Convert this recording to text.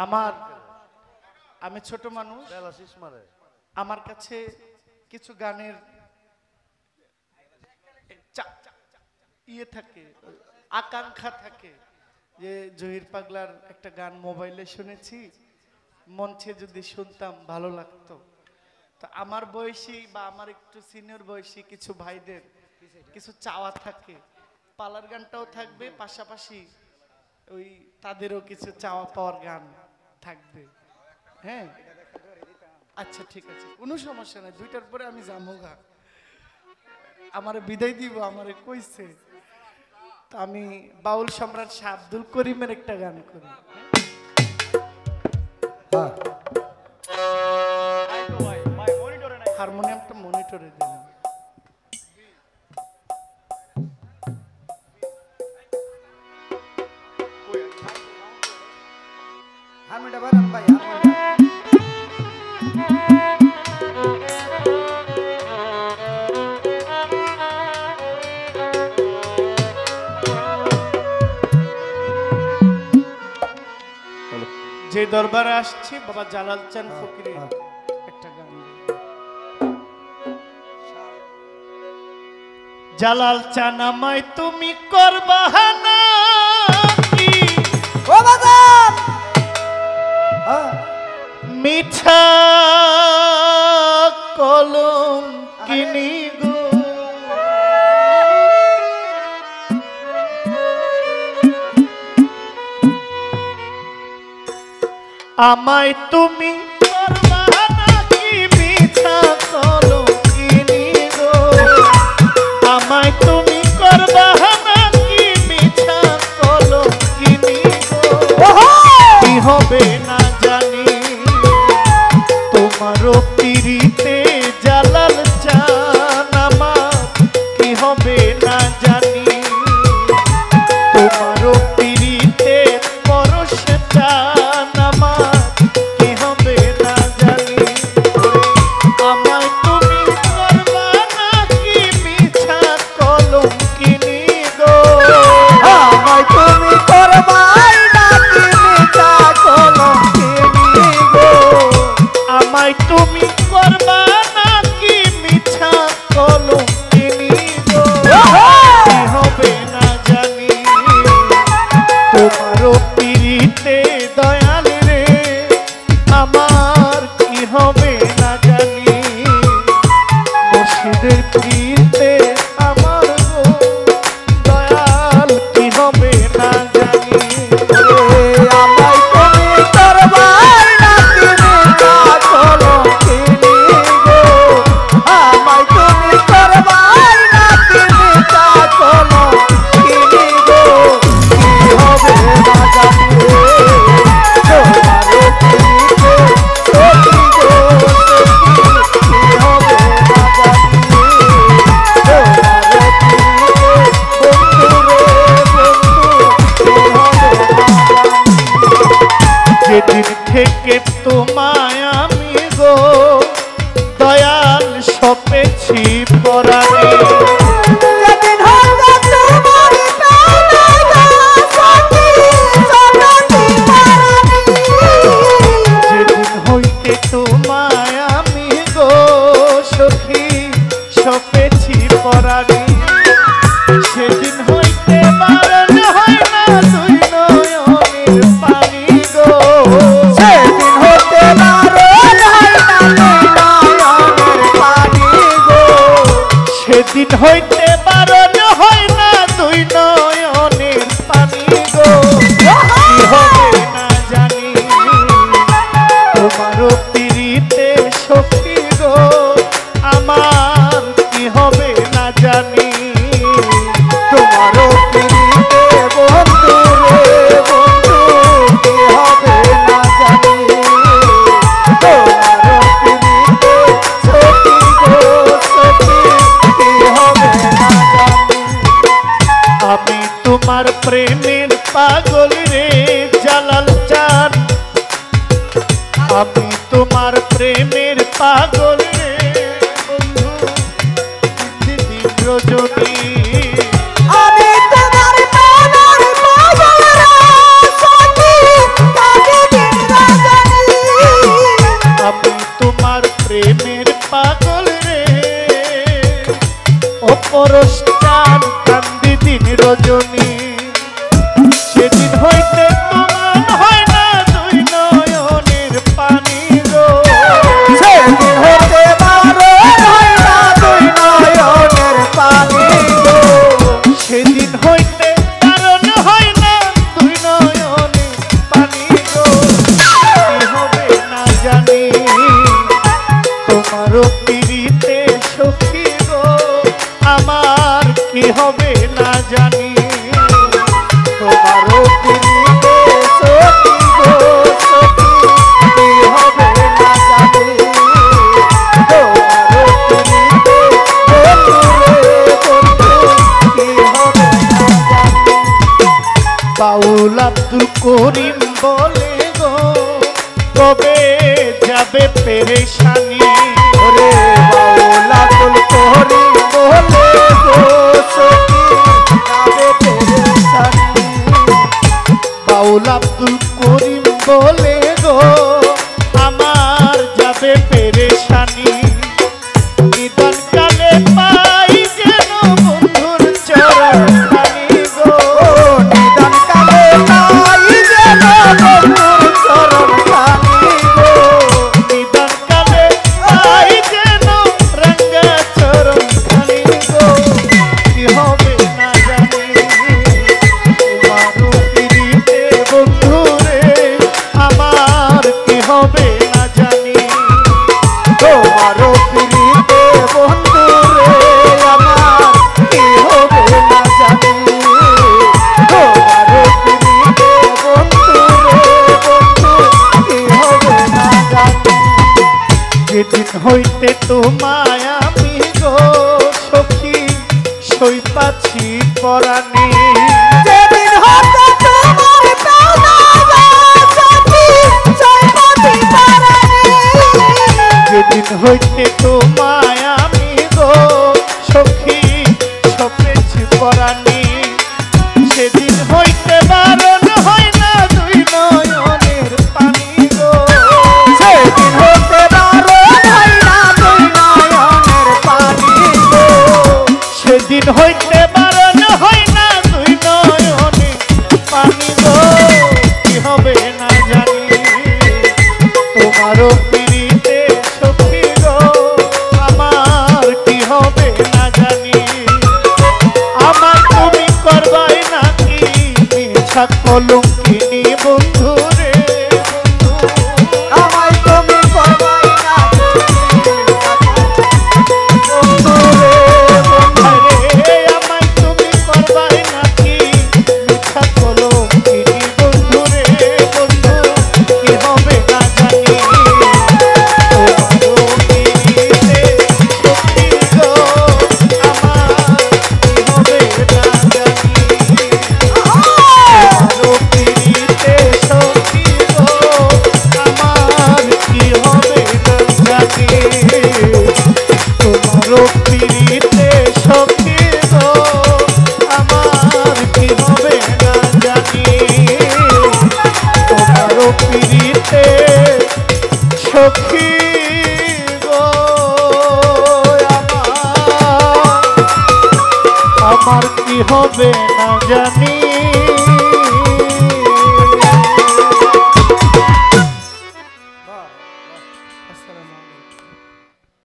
আমার আমি ছোট মানুষ, আমার কাছে কিছু গানের ইয়ে থাকে, আকাঙ্ক্ষা থাকে যে জহির পাগলার একটা গান মোবাইলে শুনেছি, মঞ্চে যদি শুনতাম ভালো লাগতো। তো আমার বয়সী বা আমার একটু সিনিয়র বয়সী কিছু ভাইদের কিছু চাওয়া থাকে, পালার গানটাও থাকবে, পাশাপাশি ওই তাদেরও কিছু চাওয়া পাওয়ার গান থাকবে। হ্যাঁ আচ্ছা ঠিক আছে, কোনো সমস্যা নাই, 2টার পরে আমি যাবো গা, আমারে বিদায় দিব, আমারে কইছে। তো আমি বাউল সম্রাট শাহ আব্দুল করিমের একটা গান করি। হারমোনিয়ামটা মনিটরে দিন। যে দরবারে আসছি বাবা জালাল চান ফকিরের একটা গান। জালাল চান আমায় তুমি করবা না কি ও বাজার মিঠা কলম কিনি গো, আমায় তুমি করবা না কি মিঠা কলম কিনি গো, আমায় তুমি করবা না কি মিঠা কলম কিনি গো, কি হবে না জানি তোমারও পিরিতে জালাল চান আমার, কি হবে না জানি তোমারও পিরিতে পরশ চান আমার, কি হবে না জানি আমায় তুমি করবা না কি মিঠা কলম কিনি গো, আমায় তুমি করবা না কি মিঠা কলম কিনি গো, আমায় তুমি করবা না কি মিঠা কলম কিনি গো, কি হবে না জানি তোমারও পিরিতে দয়াল রে আমার, কি হবে না জানি মুর্শিদের পিরিতে আমার গো দয়াল, কি হবে না জানি আমায় তুমি করবা না কি মিঠা কলম কিনি গো, আমায় তুমি করবা না কি মিঠা কলম কিনি গো, কি হবে না জানি তোমারে পিরিতে সখী গো সখী, কি হবে না জানি তোমারে পিরিতে বন্ধু রে বন্ধু, কি হবে না জানি যেদিন থেকে তোমায় আমি গো দয়াল সপেছি পরাণে, যেদিন হইতে তোমার প্রাণে গো সখী সনতি পরাণে, যেদিন হইতে তোমায় আমি গো সখী সপেছি পরাণে, সেদিন হইতে বারণ হয় না দুই নয়নের পানি গো, সেদিন হইতে বারণ হয় না দুই নয়নের পানি গো, সেদিন হইতে বারণ হয় না দুই নয়নের পানি গো, কি হবে না জানি তোমারও পিরিতে সখী গো আমার, কি হবে না জানি তোমারও পিরিতে বন্ধু রে বন্ধু, কি হবে না জানি তোমারও পিরিতে সখী গো সখী, কি হবে না জানি আমি তোমার প্রেমের পাগল রে জালাল চান, আমি তোমার প্রেমের পাগল রে বন্ধু দিদি রজনী, আমি তোমার প্রেমের পাগল রে সখী দিদি হবে না জানি তোমারও পিরিতে সখী গো সখী কি হবে না জানি তোমারও পিরিতে বন্ধুরে বন্ধু কি হবে না জানি বাউল আব্দুল করিম বলে গো কবে যাবে পেরেশানি রে বাউল আব্দুল করিম বলে গো সখী যাবে পেরেশানি বাউল আব্দুল করিম বলে গো আমার যাবে পেরেশানি নিদান কালে পাই যেন বন্ধুর চরণ খানি গো নিদান কালে পাই যেন বন্ধুর চরণ খানি গো নিদান কালে পাই যেন রঙ্গা চরণ খানি গো কি হবে না জানি তোমারও পিরিতে বন্ধুরে আমার কি হবে না জানি তোমারও পিরিতে বন্ধুরে আমার কি হবে না জানি তোমারও পিরিতে বন্ধুরে বন্ধু কি হবে না জানি যেদিন হইতে তোমায় আমি গো সখী সই পাচ্ছি পরাণে যেদিন হইতে তোমার পাওনা সখী সই পাচ্ছি পরাণে যেদিন হইতে তোমায় আমি গো সখী সপেছি পরাণে সেদিন হইতে বারণ হয় না দুই নয়নের পানি গো সেদিন হইতে বারণ হয় না দুই নয়নের পানি গো সেদিন হইতে বারণ হয় না দুই নয়নের পানি গো কি হবে না জানি তোমারও পিরিতে সখী গো আমার কি হবে না জানি আমার তুমি করবাই নাকি মিছা কলঙ্কিনী বন্ধু রে বন্ধু আমায় তুমি করবাই নাকি বন্ধু রে বন্ধু রে আমায় তুমি করবাই নাকি মিছা কলঙ্কিনী বন্ধু রে বন্ধু কি হবে না জানি তোমারও পিরিতে সখী গো আমার কি হবে না জানি তোমারও পিরিতে সখী গো আমার কি হবে না জানি তোমারও পিরিতে সখী গো আমার কি হবে না জানি তোমারও পিরিতে সখী গো আমার কি হবে না জানি আসসালামু আলাইকুম।